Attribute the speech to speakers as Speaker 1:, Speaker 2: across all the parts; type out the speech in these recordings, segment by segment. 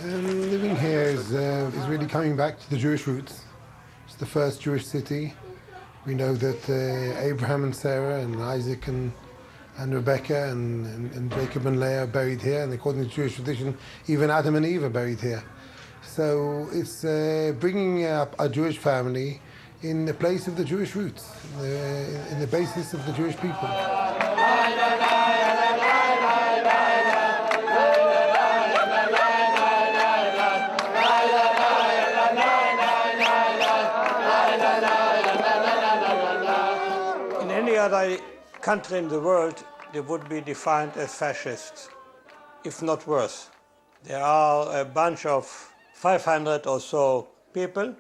Speaker 1: Living here is really coming back to the Jewish roots. It's the first Jewish city. We know that Abraham and Sarah and Isaac and Rebecca and Jacob and Leah are buried here, and according to Jewish tradition, even Adam and Eve are buried here. So it's bringing up a Jewish family in the place of the Jewish roots, in the basis of the Jewish people.
Speaker 2: In any other country in the world, they would be defined as fascists, if not worse. There are a bunch of 500 or so people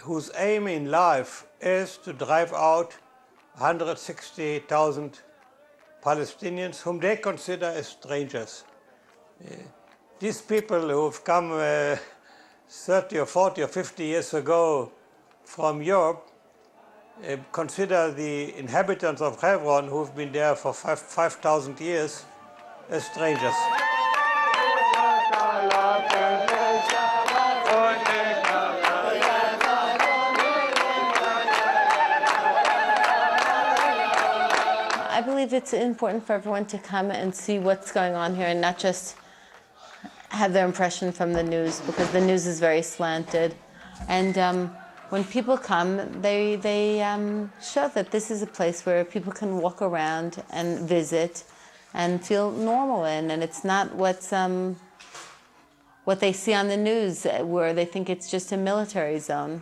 Speaker 2: whose aim in life is to drive out 160,000 Palestinians whom they consider as strangers. These people who have come 30 or 40 or 50 years ago from Europe consider the inhabitants of Hebron, who've been there for 5,000 years, as strangers.
Speaker 3: I believe it's important for everyone to come and see what's going on here and not just have their impression from the news, because the news is very slanted. And when people come, they show that this is a place where people can walk around and visit and feel normal in, and it's not what they see on the news, where they think it's just a military zone.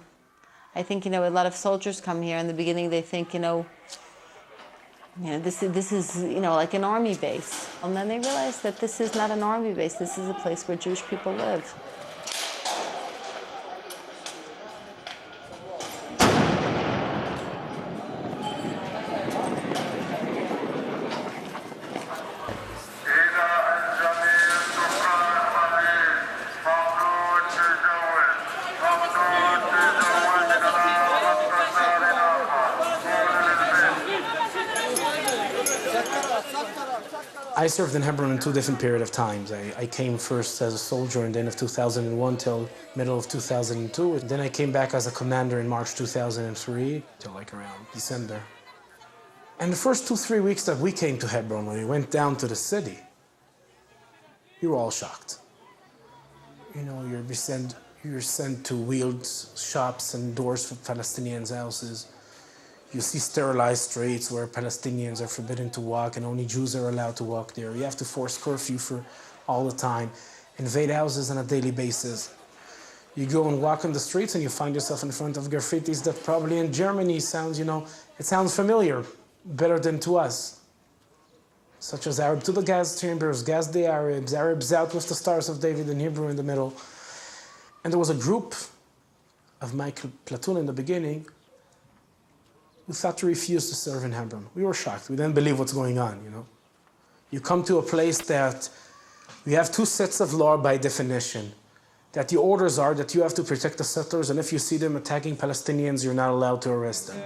Speaker 3: I think, a lot of soldiers come here. In the beginning, they think, this is like an army base. And then they realize that this is not an army base. This is a place where Jewish people live.
Speaker 4: I served in Hebron in two different periods of times. I came first as a soldier in the end of 2001 till middle of 2002. And then I came back as a commander in March 2003 till like around December. And the first 2-3 weeks that we came to Hebron, when we went down to the city, you were all shocked. You're sent to wheeled shops and doors for Palestinians' houses. You see sterilized streets where Palestinians are forbidden to walk and only Jews are allowed to walk there. You have to force curfew for all the time, invade houses on a daily basis. You go and walk on the streets and you find yourself in front of graffitis that probably in Germany sounds, it sounds familiar, better than to us. Such as Arab to the gas chambers, gas the Arabs, Arabs out with the Stars of David and Hebrew in the middle. And there was a group of my platoon in the beginning who thought to refuse to serve in Hebron. We were shocked. We didn't believe what's going on, You come to a place that we have two sets of law by definition, that the orders are that you have to protect the settlers, and if you see them attacking Palestinians, you're not allowed to arrest them.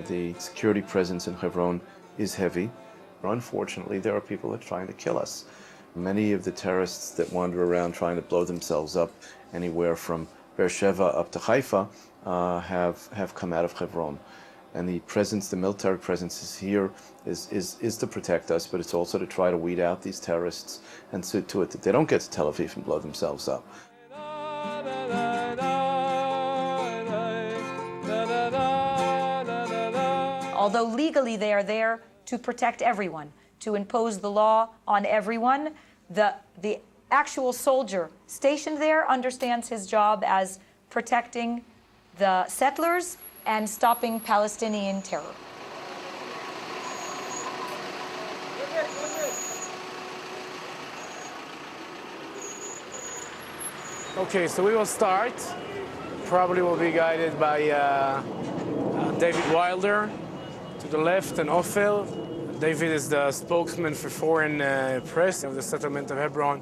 Speaker 5: The security presence in Hebron is heavy. Unfortunately, there are people that are trying to kill us. Many of the terrorists that wander around trying to blow themselves up anywhere from Beersheba up to Haifa have come out of Hebron. And the military presence is here is to protect us, but it's also to try to weed out these terrorists and see to it that they don't get to Tel Aviv and blow themselves up.
Speaker 6: Although legally they are there to protect everyone, to impose the law on everyone, the actual soldier stationed there understands his job as protecting the settlers and stopping Palestinian terror.
Speaker 4: Okay, so we will start probably will be guided by David Wilder to the left and Ophel. David is the spokesman for foreign press of the settlement of Hebron,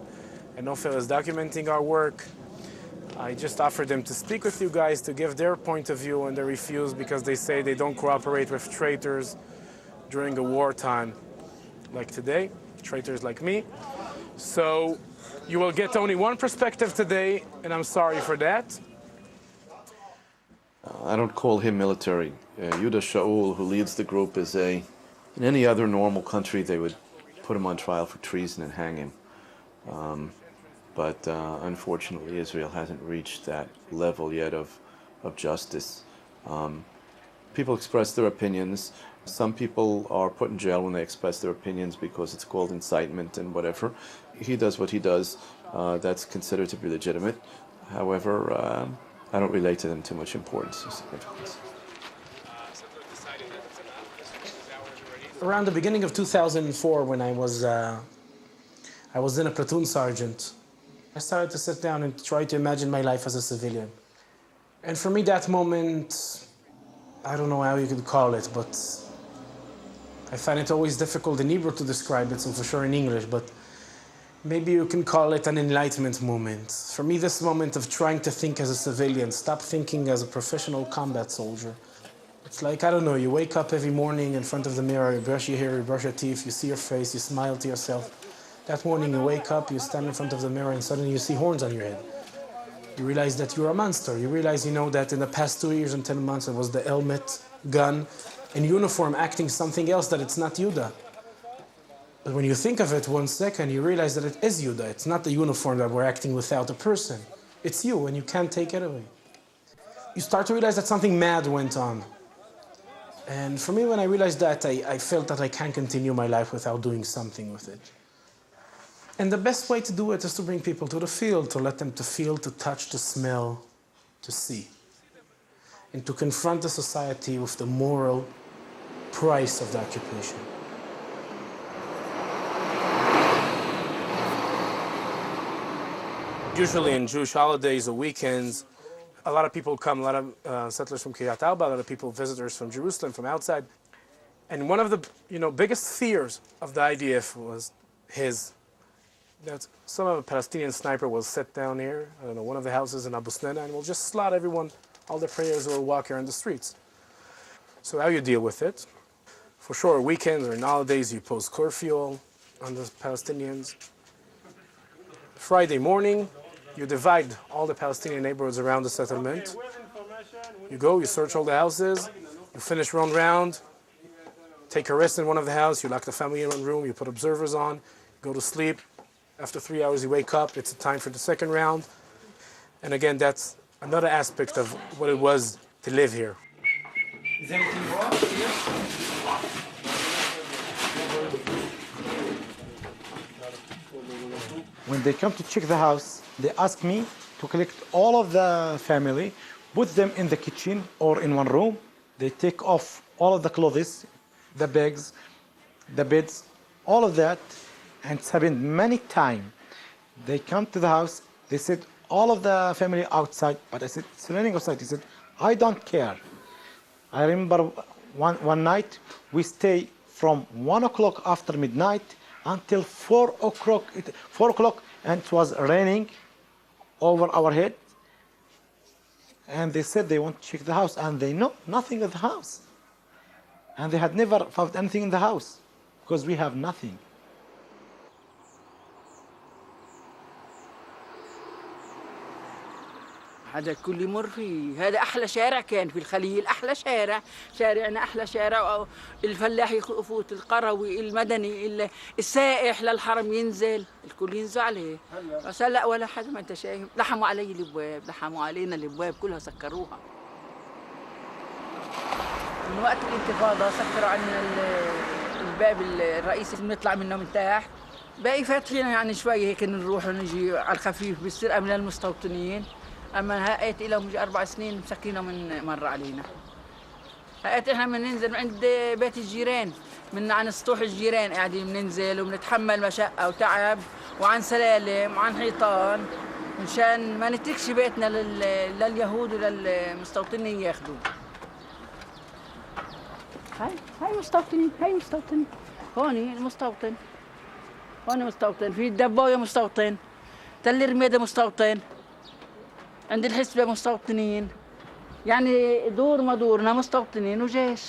Speaker 4: and Ophel is documenting our work. I just offered them to speak with you guys to give their point of view, and they refuse because they say they don't cooperate with traitors during a wartime like today, traitors like me. So you will get only one perspective today, and I'm sorry for that.
Speaker 5: I don't call him military. Yuda Shaul, who leads the group, is in any other normal country, they would put him on trial for treason and hang him. But unfortunately, Israel hasn't reached that level yet of justice. People express their opinions. Some people are put in jail when they express their opinions because it's called incitement and whatever. He does what he does. That's considered to be legitimate. However, I don't relate to them too much importance or significance.
Speaker 4: Around the beginning of 2004, when I was in a platoon sergeant, I started to sit down and try to imagine my life as a civilian. And for me, that moment, I don't know how you could call it, but I find it always difficult in Hebrew to describe it, so for sure in English, but maybe you can call it an enlightenment moment. For me, this moment of trying to think as a civilian, stop thinking as a professional combat soldier. It's like, I don't know, you wake up every morning in front of the mirror, you brush your hair, you brush your teeth, you see your face, you smile to yourself. That morning you wake up, you stand in front of the mirror, and suddenly you see horns on your head. You realize that you're a monster. You realize, that in the past 2 years and 10 months it was the helmet, gun, and uniform acting something else, that it's not Yuda. But when you think of it 1 second, you realize that it is Yuda. It's not the uniform that we're acting without a person. It's you, and you can't take it away. You start to realize that something mad went on. And for me, when I realized that, I felt that I can't continue my life without doing something with it. And the best way to do it is to bring people to the field, to let them to feel, to touch, to smell, to see. And to confront the society with the moral price of the occupation. Usually in Jewish holidays or weekends, a lot of people come, a lot of settlers from Kiryat Arba, a lot of people, visitors from Jerusalem, from outside. And one of the biggest fears of the IDF was that some of a Palestinian sniper will sit down here, one of the houses in Abu Snana, and will just slot everyone, all the prayers will walk here in the streets. So how you deal with it? For sure, weekends or in holidays, you pose curfew on the Palestinians. Friday morning, you divide all the Palestinian neighborhoods around the settlement. You go, you search all the houses, you finish one round, take a rest in one of the houses, you lock the family in one room, you put observers on, go to sleep. After 3 hours, you wake up, it's time for the second round. And again, that's another aspect of what it was to live here. Is anything wrong here?
Speaker 7: When they come to check the house, they ask me to collect all of the family, put them in the kitchen or in one room. They take off all of the clothes, the bags, the beds, all of that, and it's happened many times. They come to the house, they said all of the family outside, but I said, it's raining outside. He said, I don't care. I remember one night, we stay from 1 o'clock after midnight until 4 o'clock, and it was raining over our head. And they said they want to check the house, and they know nothing in the house. And they had never found anything in the house, because we have nothing.
Speaker 8: هذا الكل يمر فيه. هذا أحلى شارع كان في الخليل، أحلى شارع، شارعنا أحلى شارع. الفلاح يفوت، القروي، المدني، السائح للحرم ينزل، الكل ينزل عليه. بس لا ولا حد، ما أنت شايف، لحموا علي الأبواب، لحموا علينا الأبواب كلها، سكروها. من وقت الانتفاضة سكروا عنا الباب الرئيسي اللي بنطلع منه من تحت. باقي فاتحين يعني شوي هيك نروح ونجي على الخفيف بالسرقة من المستوطنين. أما هاقيت لهم 4 سنين مسكينه من مرة علينا. هاقيت إحنا بننزل من عند بيت الجيران، من عن سطوح الجيران قاعدين بننزل وبنتحمل مشقة وتعب، وعن سلالم وعن حيطان، مشان ما نتركش بيتنا لليهود وللمستوطنين ياخذوا. هاي مستوطنين، هاي مستوطنين. هون المستوطن، هون مستوطن، في الدبوية مستوطن، تل رميدة مستوطن، عند الحسبة مستوطنين، يعني دور ما دورنا مستوطنين وجيش.